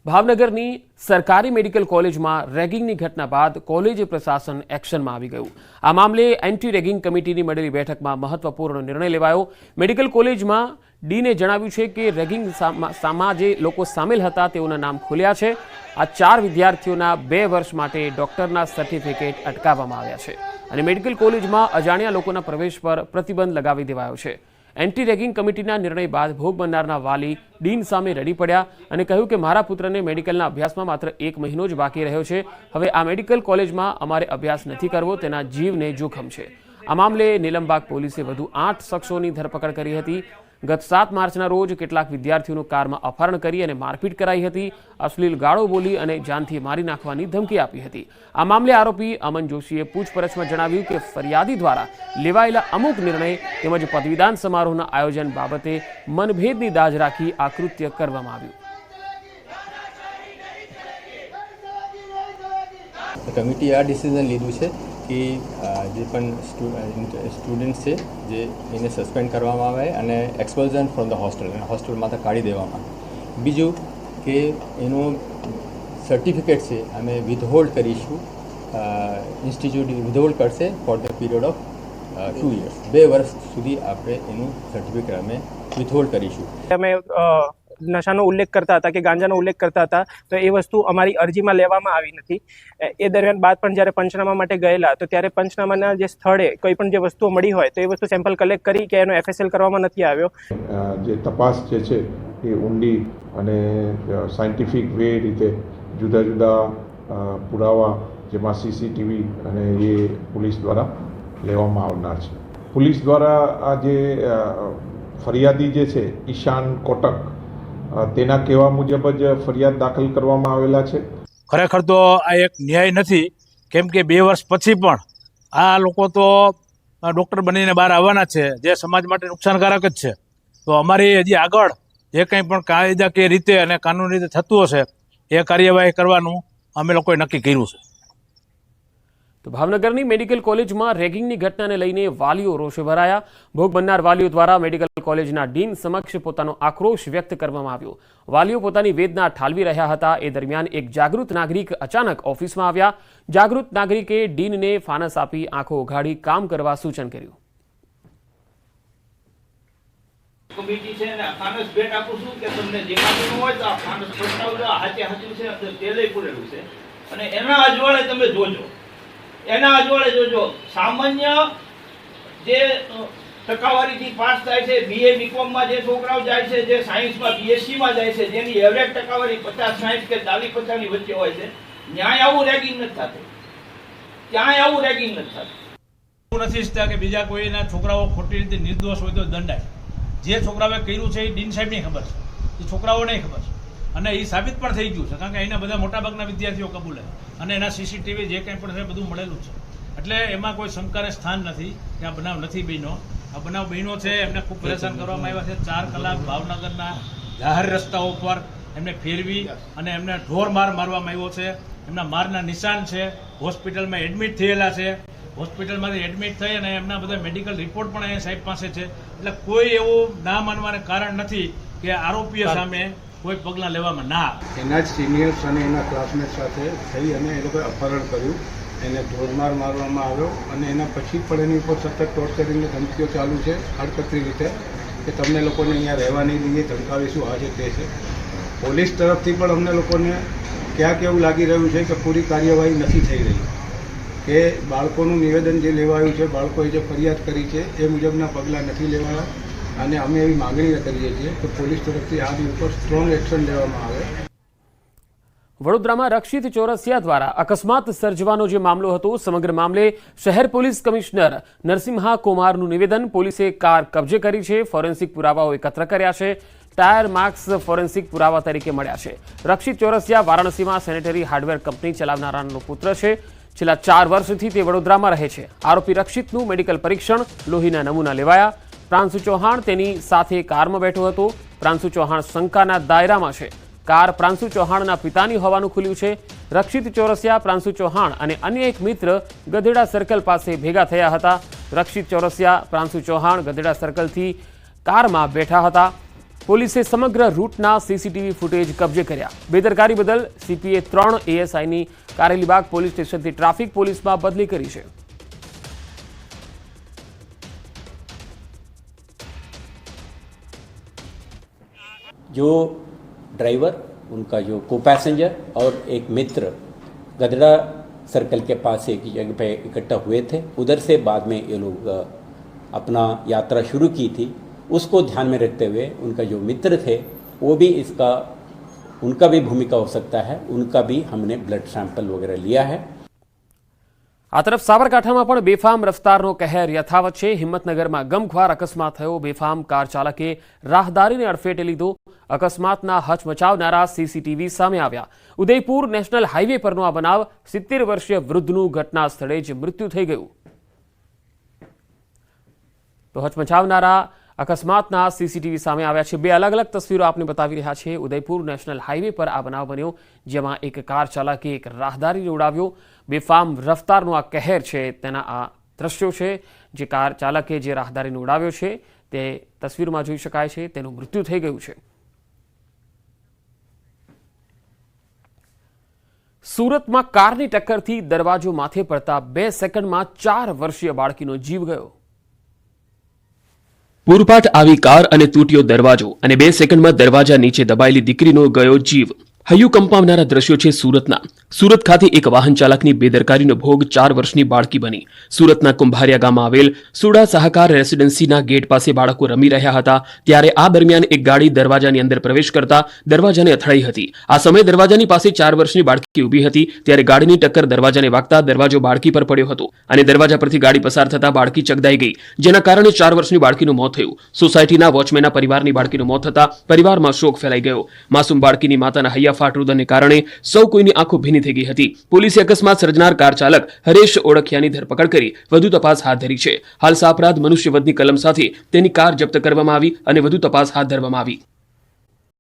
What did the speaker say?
ભાવનગરની સરકારી મેડિકલ કોલેજમાં રેગિંગની ઘટના બાદ કોલેજ પ્રશાસન એક્શનમાં આવી ગયું। આ મામલે એન્ટી રેગિંગ કમિટીની મળેલી બેઠકમાં મહત્વપૂર્ણ નિર્ણય લેવાયો। મેડિકલ કોલેજમાં ડીને જણાવ્યું છે કે રેગિંગ સામા જે લોકો સામેલ હતા તેઓના નામ ખુલ્યા છે। આ 4 વિદ્યાર્થીઓના 2 વર્ષ માટે ડોક્ટરના સર્ટિફિકેટ અટકાવવામાં આવ્યા છે અને મેડિકલ કોલેજમાં અજાણ્યા લોકોના પ્રવેશ પર પ્રતિબંધ લગાવી દેવાયો છે। એન્ટી રેગિંગ કમિટીના નિર્ણય બાદ ભોગ બનનારના વાલી ડીન સામે રડી પડ્યા અને કહ્યું કે મારા પુત્રને મેડિકલના અભ્યાસમાં માત્ર 1 મહિનો જ બાકી રહ્યો છે। હવે આ મેડિકલ કોલેજમાં અમારે અભ્યાસ નથી કરવો, તેના જીવને જોખમ છે। આ મામલે નીલમબાગ પોલીસે વધુ 8 શખ્સોની ધરપકડ કરી હતી। ગત 7 માર્ચના રોજ કેટલાક વિદ્યાર્થીઓનું કારમાં અપહરણ કરી અને મારપીટ કરાઈ હતી। અશ્લીલ ગાળો બોલી અને જાનથી મારી નાખવાની ધમકી આપી હતી। આ મામલે આરોપી અમન જોશીએ પૂછપરછમાં જણાવ્યું કે ફરિયાદી દ્વારા લેવાયેલા અમુક નિર્ણય તેમજ પદવીદાન સમારોહના આયોજન બાબતે મનભેદની દાજ રાખી આ કૃત્ય કરવામાં આવ્યું। કમિટી આ ડિસિઝન લીધું છે કે જે પણ સ્ટુડન્ટ્સ છે જે એને સસ્પેન્ડ કરવામાં આવે અને એક્સપલ્ઝન ફ્રોમ ધ હોસ્ટેલમાંથી કાઢી દેવામાં આવે। બીજું કે એનું સર્ટિફિકેટ છે અમે વિથહોલ્ડ કરીશું, ઇન્સ્ટિટ્યૂટ વિથહોલ્ડ કરશે for the period of 2 years, 2 વર્ષ સુધી આપણે એનું સર્ટિફિકેટ અમે વિથહોલ્ડ કરીશું। અમે નશાનો ઉલ્લેખ કરતા હતા કે ગાંજાનો ઉલ્લેખ કરતા હતા તો એ વસ્તુ અમારી અરજીમાં લેવામાં આવી નથી। એ દરમિયાન બાદ પણ જ્યારે પંચનામા માટે ગયેલા તો ત્યારે પંચનામાના જે સ્થળે કોઈ પણ જે વસ્તુઓ મળી હોય તો એ વસ્તુ સેમ્પલ કલેક્ટ કરી કે એનો FSL કરવામાં નથી આવ્યો। જે તપાસ જે છે એ ઊંડી અને સાયન્ટિફિક વે રીતે જુદા જુદા પુરાવા જેમાં CCTV અને એ પોલીસ દ્વારા લેવામાં આવનાર છે। પોલીસ દ્વારા આ જે ફરિયાદી જે છે ઈશાન કોટક તેના કહેવા મુજબ જ ફરિયાદ દાખલ કરવામાં આવેલા છે। ખરેખર તો આ એક ન્યાય નથી, કેમ કે 2 વર્ષ પછી પણ આ લોકો તો ડૉક્ટર બનીને બહાર આવવાના છે, જે સમાજ માટે નુકસાનકારક જ છે। તો અમારી હજી આગળ જે કંઈ પણ કાયદાકીય રીતે અને કાનૂની રીતે થતું હશે એ કાર્યવાહી કરવાનું અમે લોકોએ નક્કી કર્યું છે। તો ભાવનગરની મેડિકલ કોલેજમાં રેગિંગની ઘટનાને લઈને વાલીઓ રોષે ભરાયા। ભોગ બનનાર વાલીઓ દ્વારા મેડિકલ કોલેજના ડીન સમક્ષ પોતાનો આક્રોશ વ્યક્ત કરવામાં આવ્યો। વાલીઓ પોતાની વેદના ઠાલવી રહ્યા હતા। એ દરમિયાન એક જાગૃત નાગરિક અચાનક ઓફિસમાં આવ્યા। જાગૃત નાગરિકે ડીનને ફાનસ આપી આંખો ઉઘાડી કામ કરવા સૂચન કર્યું। કમિટી છે ને ફાનસ ભેટ આપું છું કે તમને જે કામનું હોય તો આ ફાનસ પ્રસ્તાવ હાચે હાચું છે, અંદર તેલય પૂરેલું છે અને એના અજવાળે તમે જોજો, એના અજવાળે જોજો સામાન્ય જે ટકાવારીથી પાસ થાય છે, BA BComમાં જે છોકરાઓ જાય છે, જે સાયન્સમાં BScમાં જાય છે, જેની એવરેજ ટકાવારી 50-60 કે 40-50 ની વચ્ચે હોય છે, ન્યાય આવું રેગિંગ નથી થતું, ક્યાંય આવું રેગિંગ નથી થતું। નથી ઈચ્છતા કે બીજા કોઈના છોકરાઓ ખોટી રીતે નિર્દોષ હોય તો દંડાય। જે છોકરાઓએ કર્યું છે એ ડીન સાહેબની ખબર છે, એ છોકરાઓને ખબર છે અને એ સાબિત પણ થઈ ગયું છે, કારણ કે અહીંના બધા મોટાભાગના વિદ્યાર્થીઓ કબૂલે અને એના CCTV જે કંઈ પણ છે બધું મળેલું છે। એટલે એમાં કોઈ શંકાને સ્થાન નથી કે આ બનાવ નથી બન્યો। આ બનાવ બન્યો છે, એમને ખૂબ પરેશાન કરવામાં આવ્યા છે। 4 કલાક ભાવનગરના જાહેર રસ્તાઓ પર એમને ફેરવી અને એમને ઢોર માર મારવામાં આવ્યો છે। એમના મારના નિશાન છે, હોસ્પિટલમાં એડમિટ થયેલા છે, હોસ્પિટલમાંથી એડમિટ થઈ અને એમના બધા મેડિકલ રિપોર્ટ પણ અહીંયા સાહેબ પાસે છે। એટલે કોઈ એવું ના માનવાને કારણ નથી કે આરોપીઓ સામે કોઈ પગલાં લેવામાં ના આવે। એના જ સિનિયર્સ અને એના ક્લાસમેટ સાથે થઈ અને એ લોકોએ અપહરણ કર્યું, એને ઢોરમાર મારવામાં આવ્યો અને એના પછી પણ એની ઉપર સતત ટોર્ચરિંગની ધમકીઓ ચાલુ છે આડકતરી રીતે કે તમને લોકોને અહીંયા રહેવા નહીં દઈએ, ધમકાવીશું, આ છે તે છે। પોલીસ તરફથી પણ અમને લોકોને ક્યાંક એવું લાગી રહ્યું છે કે પૂરી કાર્યવાહી નથી થઈ રહી, કે બાળકોનું નિવેદન જે લેવાયું છે, બાળકોએ જે ફરિયાદ કરી છે એ મુજબના પગલાં નથી લેવાયા અને અમે એવી માગણી કરીએ છીએ કે પોલીસ તરફથી આની ઉપર સ્ટ્રોંગ એક્શન લેવામાં આવે। વડોદરામાં રક્ષિત ચોરસિયા દ્વારા અકસ્માત સર્જવાનો જે મામલો હતો, સમગ્ર મામલે શહેર પોલીસ કમિશનર નરસિંહા કુમારનું નિવેદન। પોલીસે કાર કબજે કરી છે, ફોરેન્સિક પુરાવાઓ એકત્ર કર્યા છે, ટાયર માર્ક્સ ફોરેન્સિક પુરાવા તરીકે મળ્યા છે। રક્ષિત ચોરસિયા વારાણસીમાં સેનેટરી હાર્ડવેર કંપની ચલાવનારાનો પુત્ર છે। છેલ્લા 4 વર્ષથી તે વડોદરામાં રહે છે। આરોપી રક્ષિતનું મેડિકલ પરીક્ષણ, લોહીના નમૂના લેવાયા। પ્રાંશુ ચૌહાણ તેની સાથે કારમાં બેઠો હતો। પ્રાંશુ ચૌહાણ શંકાના દાયરામાં છે। કાર પ્રાંશુ ચૌહાણના પિતાની હોવાનું ખુલ્યું છે। રક્ષિત ચોરસિયા, પ્રાંશુ ચૌહાણ અને અન્ય એક મિત્ર ગધેડા સર્કલ પાસે ભેગા થયા હતા। રક્ષિત ચોરસિયા, પ્રાંશુ ચૌહાણ ગધેડા સર્કલથી કારમાં બેઠા હતા। પોલીસે સમગ્ર રૂટના સીસીટીવી ફૂટેજ કબજે કર્યા. બેદરકારી બદલ સીપીએ 3 એએસઆઈની કારેલીબાગ પોલીસ સ્ટેશનથી ટ્રાફિક પોલીસમાં બદલી કરી છે. जो ड्राइवर, उनका जो को पैसेंजर और एक मित्र गदड़ा सर्कल के पास एक जगह पे इकट्ठा हुए थे. उधर से बाद में ये लोग अपना यात्रा शुरू की थी. उसको ध्यान में रखते हुए उनका जो मित्र थे वो भी उनका भी भूमिका हो सकता है. उनका भी हमने ब्लड सैंपल वगैरह लिया है. આ તરફ સાબરકાંઠામાં પણ બેફામ રફતારનો કહેર યથાવત છે. હિંમતનગરમાં ગમખ્વાર અકસ્માત થયો. બેફામ કાર ચાલકે રાહદારીને અડફેટે લીધો. અકસ્માતના હચમચાવનારા સીસીટીવી સામે આવ્યા. ઉદયપુર નેશનલ હાઈવે પરનો આ બનાવ. 70 વર્ષીય વૃદ્ધનું ઘટના સ્થળે જ મૃત્યુ થઈ ગયું. તો હચમચાવનારા અકસ્માતના સીસીટીવી સામે આવ્યા છે. બે અલગ અલગ તસવીરો આપને બતાવી રહ્યા છે. ઉદયપુર નેશનલ હાઈવે પર આ બનાવ બન્યો, જેમાં એક કાર ચાલકે એક રાહદારીને ઉડાવ્યો. બેફામ રફતારનો આ કહેર છે તેના આ દ્રશ્યો છે. જે કાર ચાલકે જે રાહદારીને ઉડાવ્યો છે તે તસવીરમાં જોઈ શકાય છે. તેનું મૃત્યુ થઈ ગયું છે. સુરતમાં કારની ટક્કરથી દરવાજો માથે પડતા 2 સેકન્ડમાં 4 વર્ષીય બાળકીનો જીવ ગયો. પૂરપાટ આવી કાર અને તૂટ્યો દરવાજો અને 2 સેકન્ડમાં દરવાજા નીચે દબાયેલી દીકરીનો ગયો જીવ. હૈયું કંપાવનારા દ્રશ્યો છે સુરતના. સુરત ખાતે એક વાહન ચાલકની બેદરકારીનો ભોગ 4 વર્ષની બાળકી બની. સુરતના કુંભારિયા ગામમાં આવેલ સુડા સહકાર રેસિડેન્સીના ગેટ પાસે બાળકો રમી રહ્યા હતા ત્યારે આ દરમિયાન એક ગાડી દરવાજાની અંદર પ્રવેશ કરતા દરવાજાને અથડાઈ હતી. આ સમયે દરવાજાની પાસે 4 વર્ષની બાળકી ઊભી હતી ત્યારે ગાડીની ટક્કર દરવાજાને વાગતા દરવાજો બાળકી પર પડ્યો હતો અને દરવાજા પરથી ગાડી પસાર થતા બાળકી ચગદાઈ ગઈ, જેના કારણે 4 વર્ષની બાળકીનું મોત થયું. સોસાયટીના વોચમેનના પરિવારની બાળકીનું મોત થતા પરિવારમાં શોક ફેલાઈ ગયો. માસૂમ બાળકીની માતાના હૈયા ફાટરુદને કારણે સૌ કોઈની આંખો ભીની થઈ ગઈ હતી. પોલીસે અકસ્માત સર્જનાર કાર ચાલક હરેશ ઓળખિયાની ધરપકડ કરી વધુ તપાસ હાથ ધરી છે. હાલ સાપરાધ મનુષ્યવધની કલમ સાથે તેની કાર જપ્ત કરવામાં આવી અને વધુ તપાસ હાથ ધરવામાં આવી.